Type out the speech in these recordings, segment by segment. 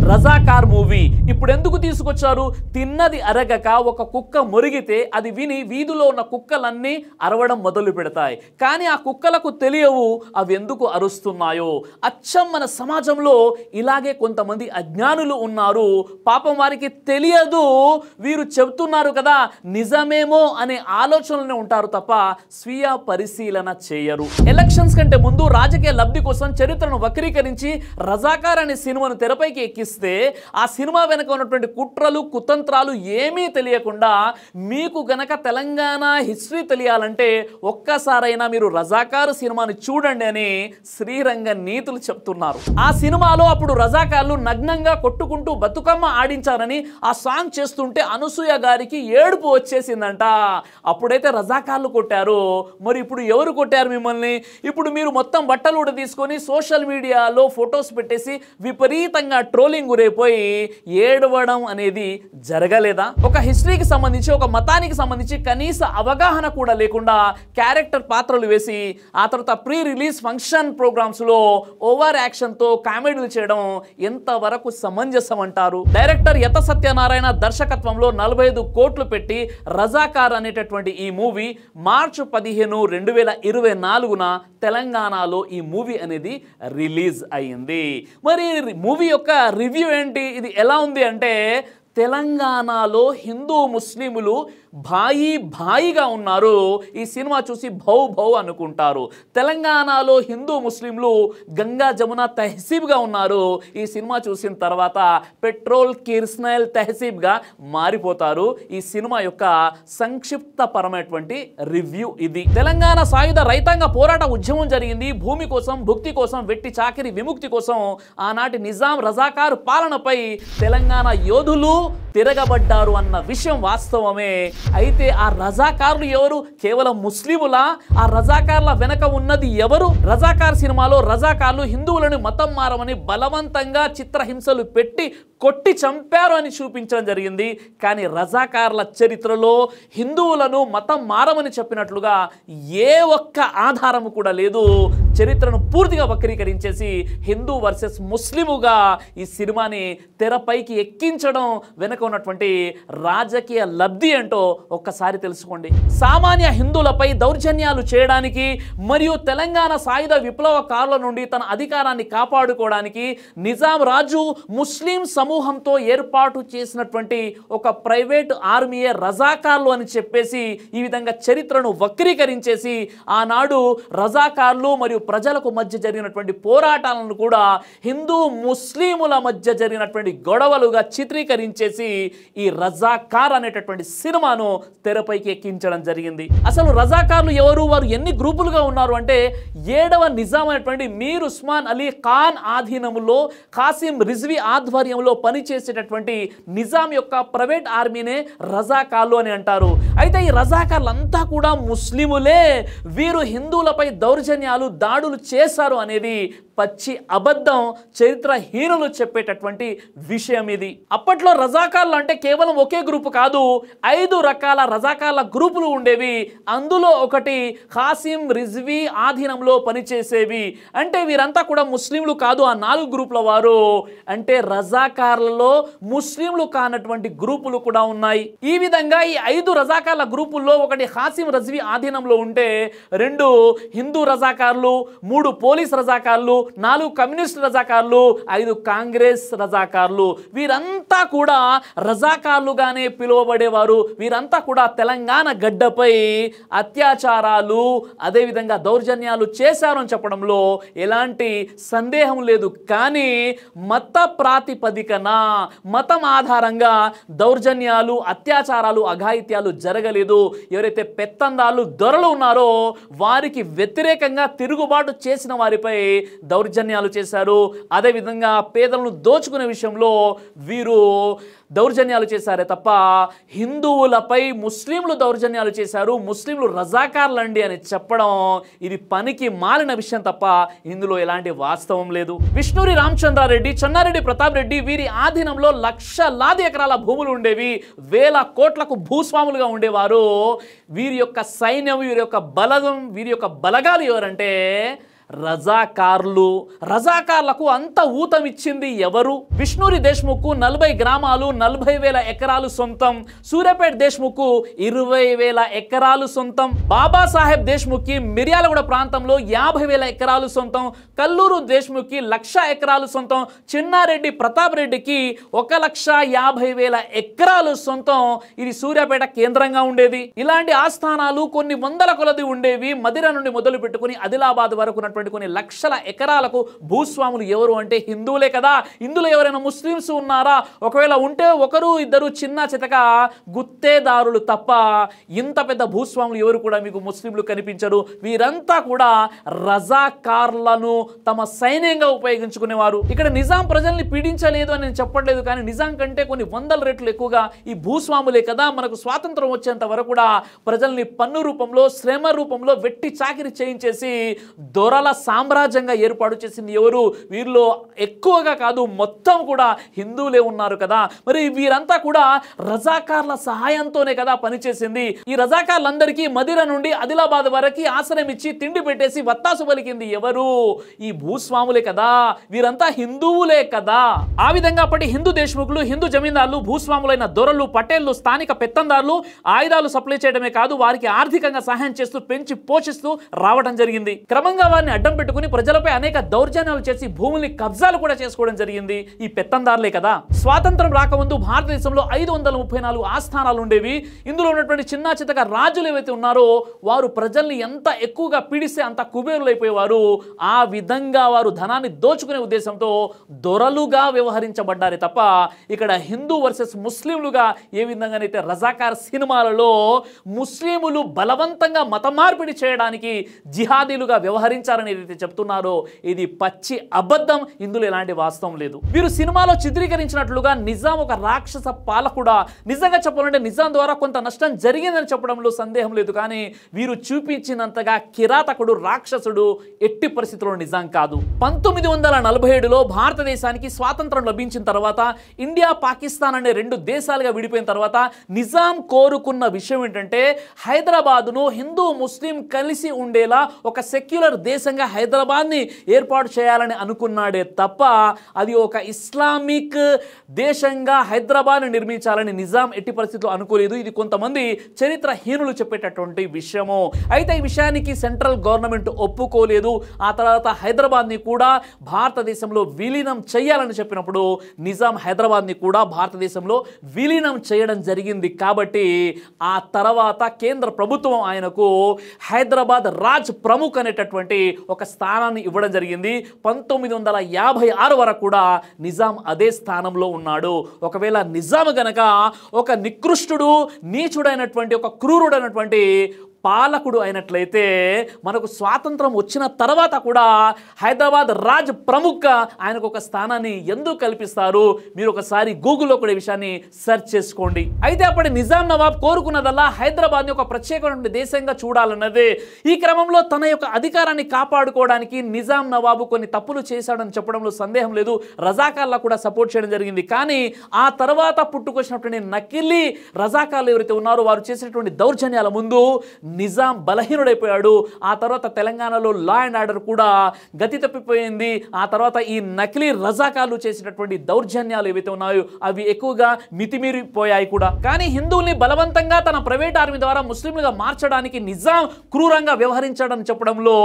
Razakar movie ఇప్పుడు ఎందుకు తీసుకొచ్చారు? తిన్నది అరగక ఒక కుక్క మురిగితే అది విని వీధిలో ఉన్న కుక్కలన్నీ అరవడం మొదలు పెడతాయి. కానీ ఆ కుక్కలకు తెలియవు అవి ఎందుకు అరుస్తున్నాయో. అచ్చం మన సమాజంలో ఇలాగే కొంతమంది అజ్ఞానులు ఉన్నారు. పాపం వారికి తెలియదు, వీరు చెబుతున్నారు కదా నిజమేమో అనే ఆలోచనలోనే ఉంటారు తప్ప స్వీయ పరిశీలన చేయరు. ఎలక్షన్స్ కంటే ముందు రాజకీయ లబ్ధి కోసం చరిత్రను వక్రీకరించి రజాకార్ అనే సినిమాను తెరపైకి ఎక్కిస్తే ఆ సినిమా వెనక ఉన్నటువంటి కుట్రలు కుతంత్రాలు ఏమీ తెలియకుండా మీకు గనక తెలంగాణ హిస్టరీ తెలియాలంటే ఒక్కసారైనా మీరు రజాకార్ సినిమాని చూడండి అని శ్రీరంగ నీతులు చెప్తున్నారు. ఆ సినిమాలో అప్పుడు రజాకార్లు నగ్నంగా కొట్టుకుంటూ బతుకమ్మ ఆడించారని ఆ సాంగ్ చేస్తుంటే అనసూయ గారికి ఏడుపు వచ్చేసిందంట. అప్పుడైతే రజాకార్లు కొట్టారు, మరి ఇప్పుడు ఎవరు కొట్టారు మిమ్మల్ని? ఇప్పుడు మీరు మొత్తం బట్టలు కూడా తీసుకొని సోషల్ మీడియాలో ఫొటోస్ పెట్టేసి విపరీతంగా ట్రోలింగ్ గురైపోయి ఏడవడం అనేది జరగలేదా? ఒక హిస్టరీకి సంబంధించి ఒక మతానికి సంబంధించి కనీస అవగాహన కూడా లేకుండా క్యారెక్టర్ పాత్రలు వేసి ఆ తర్వాత ప్రీ రిలీజ్ ఫంక్షన్ ప్రోగ్రామ్స్ లో ఓవర్ యాక్షన్ తో కామెడీలు చేయడం ఎంతవరకు సమంజసం అంటారు? డైరెక్టర్ యత సత్యనారాయణ దర్శకత్వంలో 45 కోట్లు పెట్టి రజాకార్ అనేటటువంటి ఈ మూవీ మార్చి 15, 2024న తెలంగాణలో ఈ మూవీ అనేది రిలీజ్ అయింది. మరి మూవీ యొక్క రివ్యూ ఏంటి? ఇది ఎలా ఉంది అంటే తెలంగాణలో హిందూ ముస్లిములు భాయిగా ఉన్నారు. ఈ సినిమా చూసి భౌ అనుకుంటారు. తెలంగాణలో హిందూ ముస్లింలు గంగా జమున తహసీబ్గా ఉన్నారు. ఈ సినిమా చూసిన తర్వాత పెట్రోల్ కిరసనాయిల్ తహసీబ్గా మారిపోతారు. ఈ సినిమా యొక్క సంక్షిప్తపరమైనటువంటి రివ్యూ ఇది. తెలంగాణ సాయుధ రైతాంగ పోరాట ఉద్యమం జరిగింది. భూమి కోసం, భుక్తి కోసం, వెట్టి చాకిరి విముక్తి కోసం ఆనాటి నిజాం రజాకార్ పాలనపై తెలంగాణ యోధులు తిరగబడ్డారు అన్న విషయం వాస్తవమే. అయితే ఆ రజాకార్లు ఎవరు? కేవలం ముస్లిములా? ఆ రజాకార్ల వెనక ఉన్నది ఎవరు? రజాకార్ సినిమాలో రజాకార్లు హిందువులను మతం మారమని బలవంతంగా చిత్రహింసలు పెట్టి కొట్టి చంపారు అని చూపించడం జరిగింది. కానీ రజాకార్ల చరిత్రలో హిందువులను మతం మారమని చెప్పినట్లుగా ఏ ఒక్క ఆధారము కూడా లేదు. చరిత్రను పూర్తిగా వక్రీకరించేసి హిందూ వర్సెస్ ముస్లిముగా ఈ సినిమాని తెరపైకి ఎక్కించడం వెనక ఉన్నటువంటి రాజకీయ లబ్ధి ఏంటో ఒక్కసారి తెలుసుకోండి. సామాన్య హిందువులపై దౌర్జన్యాలు చేయడానికి మరియు తెలంగాణ సాయుధ విప్లవకారుల నుండి తన అధికారాన్ని కాపాడుకోవడానికి నిజాం రాజు ముస్లిం సమూహంతో ఏర్పాటు చేసినటువంటి ఒక ప్రైవేట్ ఆర్మీయే రజాకార్లు అని చెప్పేసి ఈ విధంగా చరిత్రను వక్రీకరించేసి ఆనాడు రజాకార్లు మరియు ప్రజలకు మధ్య జరిగినటువంటి పోరాటాలను కూడా హిందూ ముస్లిముల మధ్య జరిగినటువంటి గొడవలుగా చిత్రీకరించేసి ఈ రజాకార్ అనేటటువంటి సినిమాను తెరపైకి ఎక్కించడం జరిగింది. అసలు రజాకార్లు ఎవరు? వారు ఎన్ని గ్రూపులుగా ఉన్నారు అంటే 7వ నిజాం అనేటువంటి మీర్ ఉస్మాన్ అలీ ఖాన్ ఆధీనంలో ఖాసిం రిజ్వీ ఆధ్వర్యంలో పనిచేసేటటువంటి నిజాం యొక్క ప్రైవేట్ ఆర్మీనే రజాకార్లు అని అంటారు. అయితే ఈ రజాకార్లంతా కూడా ముస్లిములే. వీరు హిందువులపై దౌర్జన్యాలు దాడులు చేశారు అనేది పచ్చి అబద్ధం. చరిత్రహీనులు చెప్పేటటువంటి విషయం ఇది. అప్పట్లో రజాకార్లు అంటే కేవలం ఒకే గ్రూపు కాదు, 5 రకాల రజాకార్ల గ్రూపులు ఉండేవి. అందులో ఒకటి ఖాసిం రిజ్వీ ఆధీనంలో పనిచేసేవి. అంటే వీరంతా కూడా ముస్లింలు కాదు. ఆ 4 గ్రూపుల వారు అంటే రజాకార్లలో ముస్లింలు కానటువంటి గ్రూపులు కూడా ఉన్నాయి. ఈ విధంగా ఈ 5 రజాకార్ల గ్రూపుల్లో ఒకటి ఖాసిం రిజ్వీ ఆధీనంలో ఉంటే 2 హిందూ రజాకార్లు, 3 పోలీస్ రజాకార్లు, 4 కమ్యూనిస్ట్ రజాకార్లు, 5 కాంగ్రెస్ రజాకార్లు. వీరంతా కూడా రజాకార్లుగానే పిలువబడేవారు. వీరంతా కూడా తెలంగాణ గడ్డపై అత్యాచారాలు అదేవిధంగా దౌర్జన్యాలు చేశారు అని చెప్పడంలో ఎలాంటి సందేహం లేదు. కానీ మత ప్రాతిపదికన, మతం ఆధారంగా దౌర్జన్యాలు, అత్యాచారాలు, అఘాయిత్యాలు జరగలేదు. ఎవరైతే పెత్తందాలు దొరలు ఉన్నారో వారికి వ్యతిరేకంగా తిరుగుబాటు చేసిన వారిపై దౌర్జన్యాలు చేశారు. అదేవిధంగా పేదలను దోచుకునే విషయంలో వీరు దౌర్జన్యాలు చేశారే తప్ప హిందువులపై ముస్లింలు దౌర్జన్యాలు చేశారు, ముస్లింలు రజాకార్లండి అని చెప్పడం ఇది పనికి మాలిన విషయం తప్ప ఇందులో ఎలాంటి వాస్తవం లేదు. విష్ణూరి రామచంద్రారెడ్డి, చెన్నారెడ్డి ప్రతాప్ రెడ్డి వీరి ఆధీనంలో లక్షలాది ఎకరాల భూములు ఉండేవి. వేల కోట్లకు భూస్వాములుగా ఉండేవారు. వీరి యొక్క సైన్యం, వీరి యొక్క బలగం, వీరి యొక్క బలగాలు ఎవరంటే రజాకార్లకు అంత ఊతమిచ్చింది ఎవరు? విష్ణూరి దేశ్ముఖ్ 40 గ్రామాలు 40,000 ఎకరాలు సొంతం. సూర్యాపేట దేశ్ముఖ్ 20,000 ఎకరాలు సొంతం. బాబాసాహెబ్ దేశ్ముఖ్ కి మిర్యాలగూడ ప్రాంతంలో 50,000 ఎకరాలు సొంతం. కల్లూరు దేశ్ముఖ్ కి 1,00,000 ఎకరాలు సొంతం. చిన్నారెడ్డి ప్రతాప్ రెడ్డికి 1,50,000 ఎకరాలు సొంతం. ఇది సూర్యాపేట కేంద్రంగా ఉండేది. ఇలాంటి ఆస్థానాలు కొన్ని వందల కొలది ఉండేవి. మదిర నుండి మొదలు పెట్టుకుని ఆదిలాబాద్ వరకు ఉన్నటువంటి కొన్ని లక్షల ఎకరాలకు భూస్వాములు ఎవరు అంటే హిందువులే కదా. ఇందులో ఎవరైనా ముస్లిమ్స్ ఉన్నారా? ఒకవేళ ఉంటే ఒకరు ఇద్దరు చిన్న చితక గుత్తేదారులు తప్ప ఇంత పెద్ద భూస్వాములు ఎవరు కూడా మీకు ముస్లింలు కనిపించరు. వీరంతా కూడా రజాకార్లను తమ సైన్యంగా ఉపయోగించుకునేవారు. ఇక్కడ నిజాం ప్రజల్ని పీడించలేదు అని నేను చెప్పట్లేదు, కానీ నిజాం కంటే కొన్ని వందల రెట్లు ఎక్కువగా ఈ భూస్వాములే కదా మనకు స్వాతంత్రం వచ్చేంత వరకు కూడా ప్రజల్ని పన్ను రూపంలో శ్రమ రూపంలో వెట్టి చాకిరి చేయించేసి దొరల సామ్రాజ్యంగా ఏర్పాటు చేసింది ఎవరు? వీరిలో ఎక్కువగా కాదు మొత్తం కూడా హిందువులే ఉన్నారు కదా. మరి వీరంతా కూడా రజాకార్ల సహాయంతోనే కదా పనిచేసింది. ఈ రజాకార్లందరికీ మదిర నుండి ఆదిలాబాద్ వరకు ఆశ్రయం ఇచ్చి తిండి పెట్టేసి వత్తాసు పలికింది ఎవరు? ఈ భూస్వాములే కదా. వీరంతా హిందువులే కదా. ఆ విధంగా అప్పటి హిందూ దేశ్ముఖులు, హిందూ జమీందారులు, భూస్వాములైన దొరలు, పటేళ్లు, స్థానిక పెత్తందారులు ఆయుధాలు సప్లై చేయడమే కాదు వారికి ఆర్థికంగా సహాయం చేస్తూ పెంచి పోషిస్తూ రావడం జరిగింది. క్రమంగా వారిని అడ్డం పెట్టుకుని ప్రజలపై అనేక దౌర్జన్యాలు చేసి భూముల్ని కబ్జాలు కూడా చేసుకోవడం జరిగింది ఈ పెత్తందారులే కదా. స్వాతంత్రం రాకముందు భారతదేశంలో 534 ఆస్థానాలు ఉండేవి. ఇందులో ఉన్నటువంటి చిన్న చితక రాజులు ఏవైతే ఉన్నారో వారు ప్రజల్ని ఎంత ఎక్కువగా పీడిస్తే అంత కుబేరులైపోయేవారు. ఆ విధంగా వారు ధనాన్ని దోచుకునే ఉద్దేశంతో దొరలుగా వ్యవహరించబడ్డారే తప్ప ఇక్కడ హిందూ వర్సెస్ ముస్లింలుగా ఏ విధంగానైతే రజాకార్ సినిమాలలో ముస్లిములు బలవంతంగా మత మార్పిడి చేయడానికి జిహాదీలుగా వ్యవహరించారని ఏదైతే చెప్తున్నారో ఇది పచ్చి అబద్ధం. ఇందులో ఎలాంటి వాస్తవం లేదు. వీరు సినిమాలో చిత్రీకరించినట్లుగా నిజాం ఒక రాక్షస పాలకుడా? నిజంగా చెప్పాలంటే నిజాం ద్వారా కొంత నష్టం జరిగిందని చెప్పడంలో సందేహం లేదు, కానీ వీరు చూపించినంతగా కిరాతకుడు, రాక్షసుడు ఎట్టి పరిస్థితుల్లో నిజాం కాదు. 1947లో భారతదేశానికి స్వాతంత్రం లభించిన తర్వాత ఇండియా పాకిస్తాన్ అనే 2 దేశాలుగా విడిపోయిన తర్వాత నిజాం కోరుకున్న విషయం ఏంటంటే హైదరాబాద్ను హిందూ ముస్లిం కలిసి ఉండేలా ఒక సెక్యులర్ దేశంగా హైదరాబాద్ని ఏర్పాటు చేయాలని అనుకున్నాడే తప్ప అది ఒక ఇస్లామిక్ దేశంగా హైదరాబాద్ని నిర్మించాలని నిజాం ఎట్టి పరిస్థితుల్లో అనుకోలేదు. ఇది కొంతమంది చరిత్రహీనులు చెప్పేటటువంటి విషయము. అయితే ఈ విషయానికి సెంట్రల్ గవర్నమెంట్ ఒప్పుకోలేదు. ఆ తర్వాత హైదరాబాద్ని కూడా భారతదేశంలో విలీనం చేయాలని చెప్పినప్పుడు నిజాం హైదరాబాద్ని కూడా భారతదేశంలో విలీనం చేయడం జరిగింది. కాబట్టి ఆ తర్వాత కేంద్ర ప్రభుత్వం ఆయనకు హైదరాబాద్ రాజ్ ప్రముఖ్ అనేటటువంటి ఒక స్థానాన్ని ఇవ్వడం జరిగింది. 1956 వరకు కూడా నిజాం అదే స్థానంలో ఉన్నాడు. ఒకవేళ నిజాం గనక ఒక నికృష్టుడు, నీచుడైనటువంటి, ఒక క్రూరుడైనటువంటి పాలకుడు అయినట్లయితే మనకు స్వాతంత్రం వచ్చిన తర్వాత కూడా హైదరాబాద్ రాజ్ ప్రముఖ్ ఆయనకు ఒక స్థానాన్ని ఎందుకు కల్పిస్తారు? మీరు ఒకసారి గూగుల్లో కూడా ఈ విషయాన్ని సెర్చ్ చేసుకోండి. అయితే అప్పటి నిజాం నవాబ్ కోరుకున్నదల్లా హైదరాబాద్ని ఒక ప్రత్యేకమైన దేశంగా చూడాలన్నదే. ఈ క్రమంలో తన యొక్క అధికారాన్ని కాపాడుకోవడానికి నిజాం నవాబు కొన్ని తప్పులు చేశాడని చెప్పడంలో సందేహం లేదు. రజాకార్లకు కూడా సపోర్ట్ చేయడం జరిగింది. కానీ ఆ తర్వాత పుట్టుకొచ్చినటువంటి నకిలీ రజాకార్లు ఎవరైతే ఉన్నారో వారు చేసినటువంటి దౌర్జన్యాల ముందు నిజాం బలహీనుడైపోయాడు. ఆ తర్వాత తెలంగాణలో లా అండ్ ఆర్డర్ కూడా గతి తప్పిపోయింది. ఆ తర్వాత ఈ నకిలీ రజాకార్లు చేసినటువంటి దౌర్జన్యాలు ఏవైతే ఉన్నాయో అవి ఎక్కువగా మితిమీరిపోయాయి కూడా. కానీ హిందువుల్ని బలవంతంగా తన ప్రైవేట్ ఆర్మీ ద్వారా ముస్లింలుగా మార్చడానికి నిజాం క్రూరంగా వ్యవహరించాడని చెప్పడంలో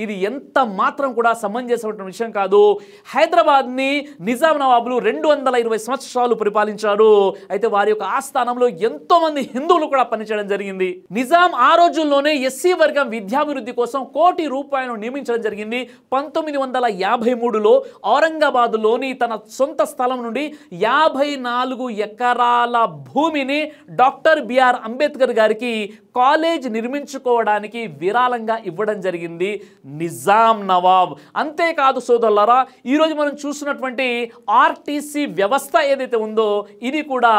ఇది ఎంత మాత్రం కూడా సమంజసమైన విషయం కాదు. హైదరాబాద్ని నిజాం నవాబులు 220 సంవత్సరాలు పరిపాలించారు. అయితే వారి యొక్క ఆస్థానంలో ఎంతో మంది హిందువులు కూడా పనిచేయడం జరిగింది. నిజాం ఆ రోజుల్లోనే ఎస్సీ వర్గం విద్యాభివృద్ధి కోసం ₹1,00,00,000 నియమించడం జరిగింది. 1953లో ఔరంగాబాద్లోని తన సొంత స్థలం నుండి 54 ఎకరాల భూమిని డాక్టర్ బిఆర్ అంబేద్కర్ గారికి కాలేజ్ నిర్మించుకోవడానికి విరాళంగా ఇవ్వడం జరిగింది నిజాం నవాబ్. అంతేకాదు సోదరులారా, ఈరోజు మనం చూసినటువంటి ఆర్టీసీ వ్యవస్థ ఏదైతే ఉందో ఇది కూడా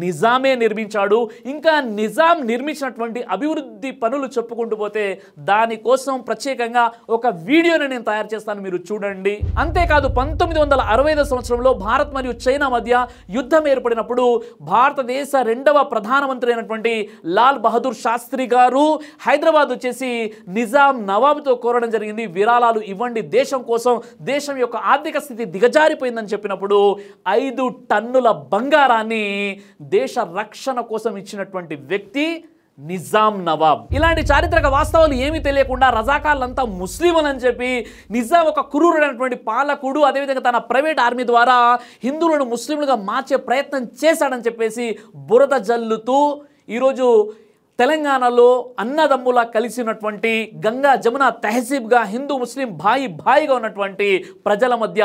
నిజామే నిర్మించాడు. ఇంకా నిజాం నిర్మించినటువంటి అభివృద్ధి పనులు చెప్పుకుంటూ పోతే దానికోసం ప్రత్యేకంగా ఒక వీడియోని నేను తయారు చేస్తాను, మీరు చూడండి. అంతేకాదు 1965 సంవత్సరంలో భారత్ మరియు చైనా మధ్య యుద్ధం ఏర్పడినప్పుడు భారతదేశ 2వ ప్రధానమంత్రి అయినటువంటి లాల్ బహదూర్ శాస్త్రి గారు హైదరాబాద్ వచ్చేసి నిజాం నవాబ్తో కోరడం జరిగింది, విరాళాలు ఇవ్వండి దేశం కోసం, దేశం యొక్క ఆర్థిక స్థితి దిగజారిపోయిందని చెప్పినప్పుడు 5 టన్నుల బంగారాన్ని దేశ రక్షణ కోసం ఇచ్చినటువంటి వ్యక్తి నిజాం నవాబ్. ఇలాంటి చారిత్రక వాస్తవాలు ఏమీ తెలియకుండా రజాకార్లంతా ముస్లింలని చెప్పి నిజాం ఒక క్రూరుడైనటువంటి పాలకుడు, అదేవిధంగా తన ప్రైవేట్ ఆర్మీ ద్వారా హిందువులను ముస్లింలుగా మార్చే ప్రయత్నం చేశాడని చెప్పేసి బురద జల్లుతూ ఈరోజు తెలంగాణలో అన్నదమ్ములా కలిసినటువంటి గంగా జమున తహసీబ్గా హిందూ ముస్లిం భాయిగా ఉన్నటువంటి ప్రజల మధ్య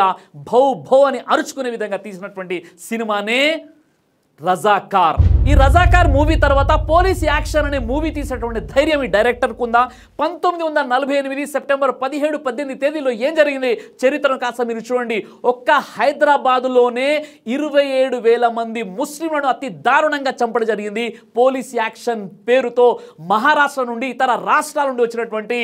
భౌ భౌ అని అరుచుకునే విధంగా తీసినటువంటి సినిమానే రజాకార్. ఈ రజాకార్ మూవీ తర్వాత పోలీస్ యాక్షన్ అనే మూవీ తీసేటువంటి ధైర్యం ఈ డైరెక్టర్కు ఉందా? 1948 సెప్టెంబర్ 17, 18 తేదీలో ఏం జరిగింది చరిత్రను కాస్త మీరు చూడండి. ఒక్క హైదరాబాదులోనే 27,000 మంది ముస్లింలను అతి దారుణంగా చంపడం జరిగింది. పోలీస్ యాక్షన్ పేరుతో మహారాష్ట్ర నుండి ఇతర రాష్ట్రాల నుండి వచ్చినటువంటి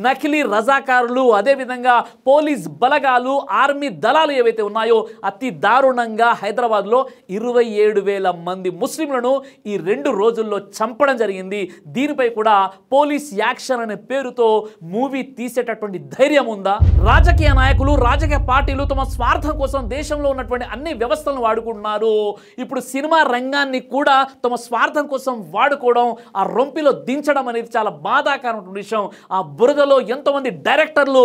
నకిలీ రజాకారులు, అదేవిధంగా పోలీస్ బలగాలు, ఆర్మీ దళాలు ఏవైతే ఉన్నాయో అతి దారుణంగా హైదరాబాద్లో 27,000 మంది ముస్లింలను ఈ 2 రోజుల్లో చంపడం జరిగింది. దీనిపై కూడా పోలీస్ యాక్షన్ అనే పేరుతో మూవీ తీసేటటువంటి ధైర్యం ఉందా? రాజకీయ నాయకులు, రాజకీయ పార్టీలు తమ స్వార్థం కోసం దేశంలో ఉన్నటువంటి అన్ని వ్యవస్థలను వాడుకుంటున్నారు. ఇప్పుడు సినిమా రంగాన్ని కూడా తమ స్వార్థం కోసం వాడుకోవడం, ఆ రొంపిలో దించడం అనేది చాలా బాధాకరమైన విషయం. ఆ బురదలో ఎంతోమంది డైరెక్టర్లు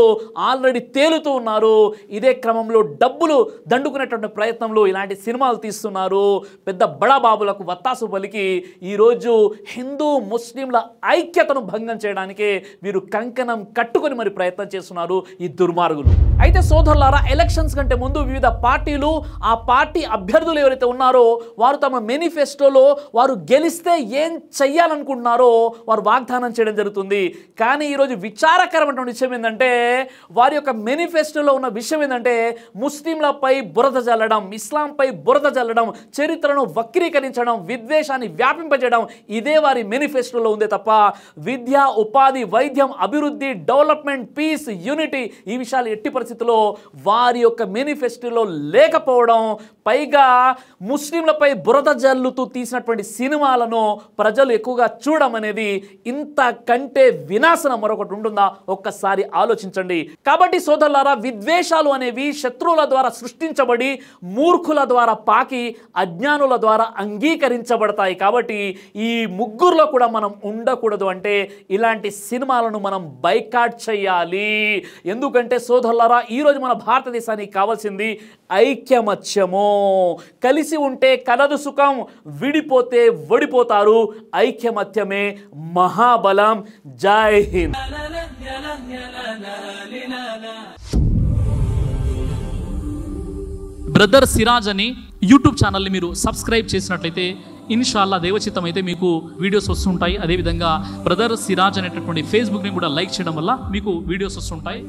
ఆల్రెడీ తేలుతూ ఉన్నారు. ఇదే క్రమంలో డబ్బులు దండుకునేటువంటి ప్రయత్నంలో ఇలాంటి సినిమాలు తీస్తున్నారు. పెద్ద బడాబాబులకు వత్తాసు పలికి ఈరోజు హిందూ ముస్లింల ఐక్యతను భంగం చేయడానికి వీరు కంకణం కట్టుకొని మరి ప్రయత్నం చేస్తున్నారు ఈ దుర్మార్గులు. అయితే సోదరులారా, ఎలక్షన్స్ కంటే ముందు వివిధ పార్టీలు, ఆ పార్టీ అభ్యర్థులు ఎవరైతే ఉన్నారో వారు తమ మేనిఫెస్టోలో వారు గెలిస్తే ఏం చెయ్యాలనుకుంటున్నారో వారు వాగ్దానం చేయడం జరుగుతుంది. కానీ ఈరోజు విచారకరమైనటువంటి విషయం ఏంటంటే, వారి యొక్క మేనిఫెస్టోలో ఉన్న విషయం ఏంటంటే ముస్లింలపై బురద జల్లడం, ఇస్లాంపై బురద జల్లడం, చరిత్రను వక్రీకరించడం, విద్వేషాన్ని వ్యాపింపజేయడం, ఇదే వారి మేనిఫెస్టోలో ఉందే తప్ప విద్య, ఉపాధి, వైద్యం, అభివృద్ధి, డెవలప్మెంట్, పీస్, యూనిటీ ఈ విషయాలు ఎట్టి పరిస్థితుల్లో వారి యొక్క మేనిఫెస్టోలో లేకపోవడం, పైగా ముస్లింలపై బురద జల్లుతూ తీసినటువంటి సినిమాలను ప్రజలు ఎక్కువగా చూడడం అనేది ఇంతకంటే వినాశనం మరొకటి ఉంటుందా? ఒక్కసారి ఆలోచించండి. కాబట్టి సోదరులారా, విద్వేషాలు అనేవి శత్రువుల ద్వారా సృష్టించబడి మూర్ఖుల ద్వారా పాకి అజ్ఞానుల ద్వారా అంగీకరించబడతాయి. కాబట్టి ఈ ముగ్గురులో కూడా మనం ఉండకూడదు. అంటే ఇలాంటి సినిమాలను మనం బైకాట్ చేయాలి. ఎందుకంటే సోదరులారా, ఈరోజు మన భారతదేశానికి కావాల్సింది ఐక్యమత్యము. కలిసి ఉంటే కలదు సుఖం, విడిపోతే ఓడిపోతారు. ఐక్యమత్యమే మహాబలం. జై హింద్. బ్రదర్ సిరాజ్ అని యూట్యూబ్ ఛానల్ని మీరు సబ్స్క్రైబ్ చేసినట్లయితే ఇన్షాల్లా దేవచిత్తం అయితే మీకు వీడియోస్ వస్తుంటాయి. అదేవిధంగా బ్రదర్ సిరాజ్ అనేటటువంటి ఫేస్బుక్ని కూడా లైక్ చేయడం వల్ల మీకు వీడియోస్ వస్తుంటాయి.